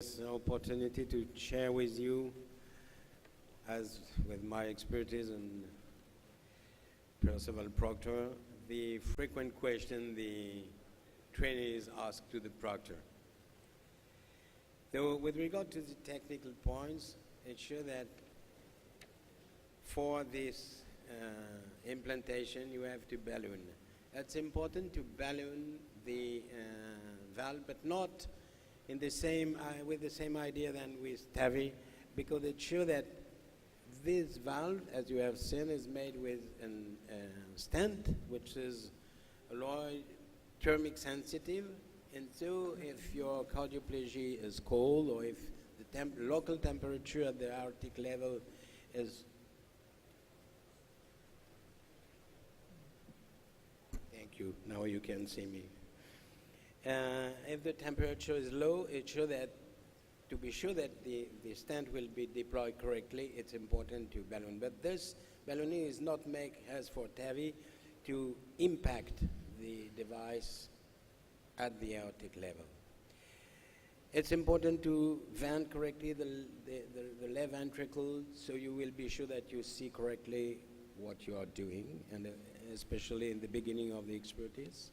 This opportunity to share with you, as with my expertise and Percival Proctor, the frequent question the trainees ask to the proctor. Though with regard to the technical points, it's sure that for this implantation you have to balloon. It's important to balloon the valve, but not in the same with the same idea than with TAVI, because it's sure that this valve, as you have seen, is made with a stent, which is alloy thermic sensitive, and so if your cardioplegia is cold, or if the local temperature at the aortic level is thank you, now you can see me. If the temperature is low, it's sure that to be sure that the stent will be deployed correctly, it's important to balloon. But this ballooning is not made, as for TAVI, to impact the device at the aortic level. It's important to vent correctly the left ventricle, so you will be sure that you see correctly what you are doing, and especially in the beginning of the expertise.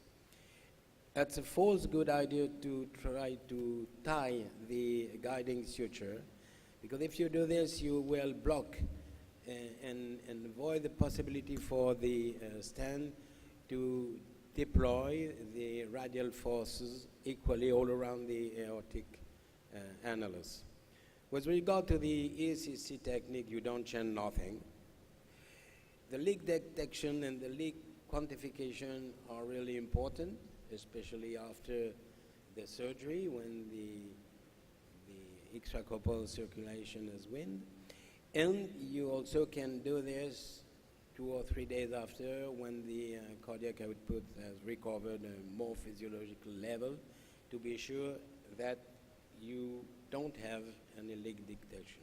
It's a false good idea to try to tie the guiding suture, because if you do this, you will block and avoid the possibility for the stent to deploy the radial forces equally all around the aortic annulus. With regard to the ECC technique, you don't change nothing. The leak detection and the leak quantification are really important, especially after the surgery when the extracorporeal circulation is weaned. And you also can do this 2 or 3 days after, when the cardiac output has recovered a more physiological level, to be sure that you don't have any leak detection.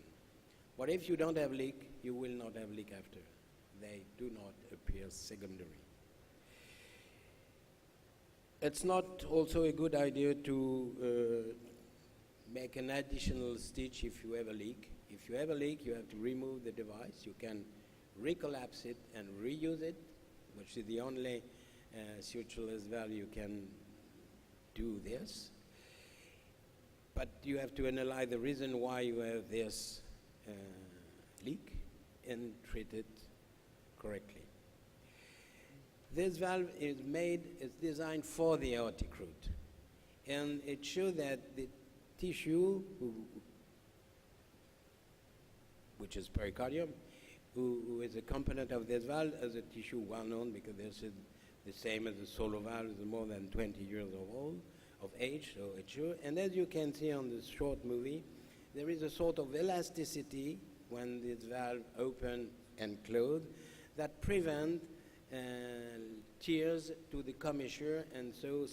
But if you don't have leak, you will not have leak after. They do not appear secondary. It's not also a good idea to make an additional stitch if you have a leak. If you have a leak, you have to remove the device. You can recollapse it and reuse it, which is the only sutureless valve you can do this. But you have to analyze the reason why you have this leak and treat it correctly. This valve is designed for the aortic root, and it shows that the tissue, which is pericardium, who is a component of this valve, is a tissue well known, because this is the same as the solo valve, is more than 20 years of age, so it's sure. And as you can see on this short movie, there is a sort of elasticity when this valve open and close that prevent tears to the commissure, and so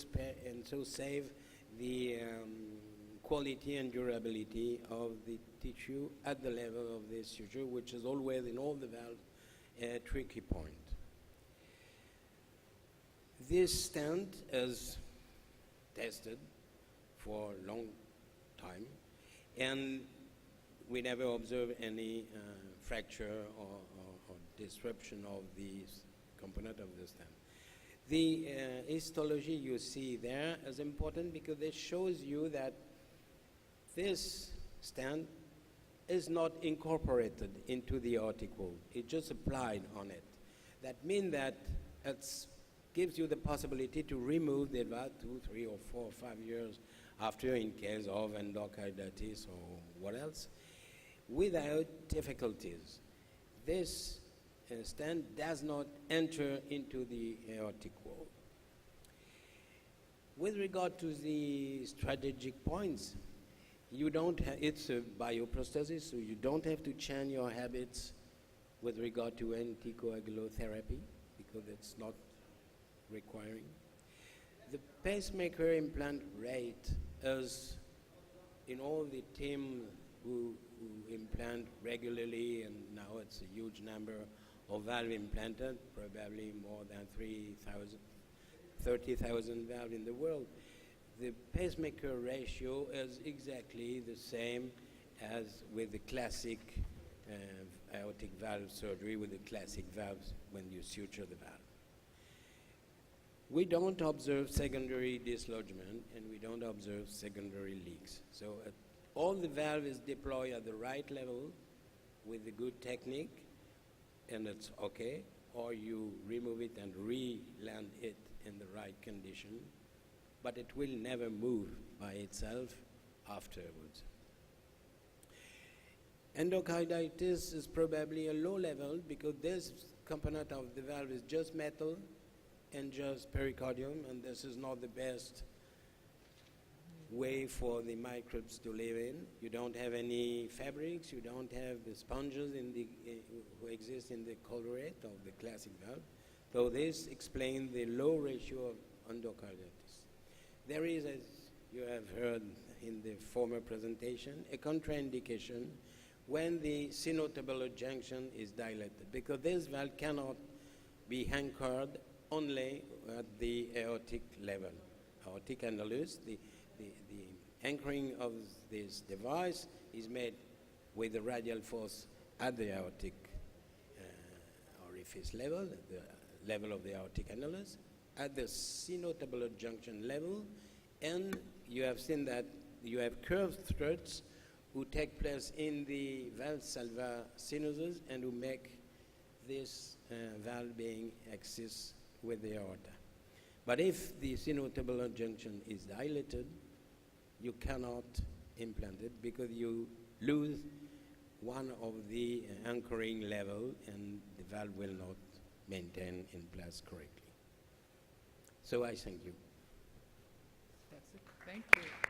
save the quality and durability of the tissue at the level of the suture, which is always in all the valves a tricky point. This stent is tested for a long time, and we never observe any fracture or disruption of the component of the stent. The histology you see there is important, because it shows you that this stent is not incorporated into the aortic wall. It just applied on it. That means that it gives you the possibility to remove the valve 2, 3, or 4 or 5 years after, in case of endocarditis or what else, without difficulties. This stent does not enter into the aortic wall. With regard to the strategic points, you don't it's a bioprosthesis, so you don't have to change your habits with regard to anticoagulotherapy, because it's not requiring. The pacemaker implant rate is, in all the team who implant regularly, and now it's a huge number of valve implanted, probably more than 30,000 valves in the world. the pacemaker ratio is exactly the same as with the classic aortic valve surgery, with the classic valves when you suture the valve. We don't observe secondary dislodgement and we don't observe secondary leaks. So all the valve is deployed at the right level with a good technique, and it's okay, or you remove it and re-land it in the right condition, but it will never move by itself afterwards. Endocarditis is probably a low level because this component of the valve is just metal and just pericardium, and this is not the best way for the microbes to live in. You don't have any fabrics, you don't have the sponges in the, who exist in the collarette of the classic valve. So this explains the low ratio of endocarditis. There is, as you have heard in the former presentation, a contraindication when the sinotubular junction is dilated, because this valve cannot be anchored only at the aortic level. Aortic annulus, the anchoring of this device is made with the radial force at the aortic orifice level, the level of the aortic annulus, at the sinotubular junction level, and you have seen that you have curved threads who take place in the valve salva sinuses and who make this valve being axis with the aorta. But if the sinotubular junction is dilated, you cannot implant it because you lose one of the anchoring level and the valve will not maintain in place correctly. So I thank you. That's it. Thank you.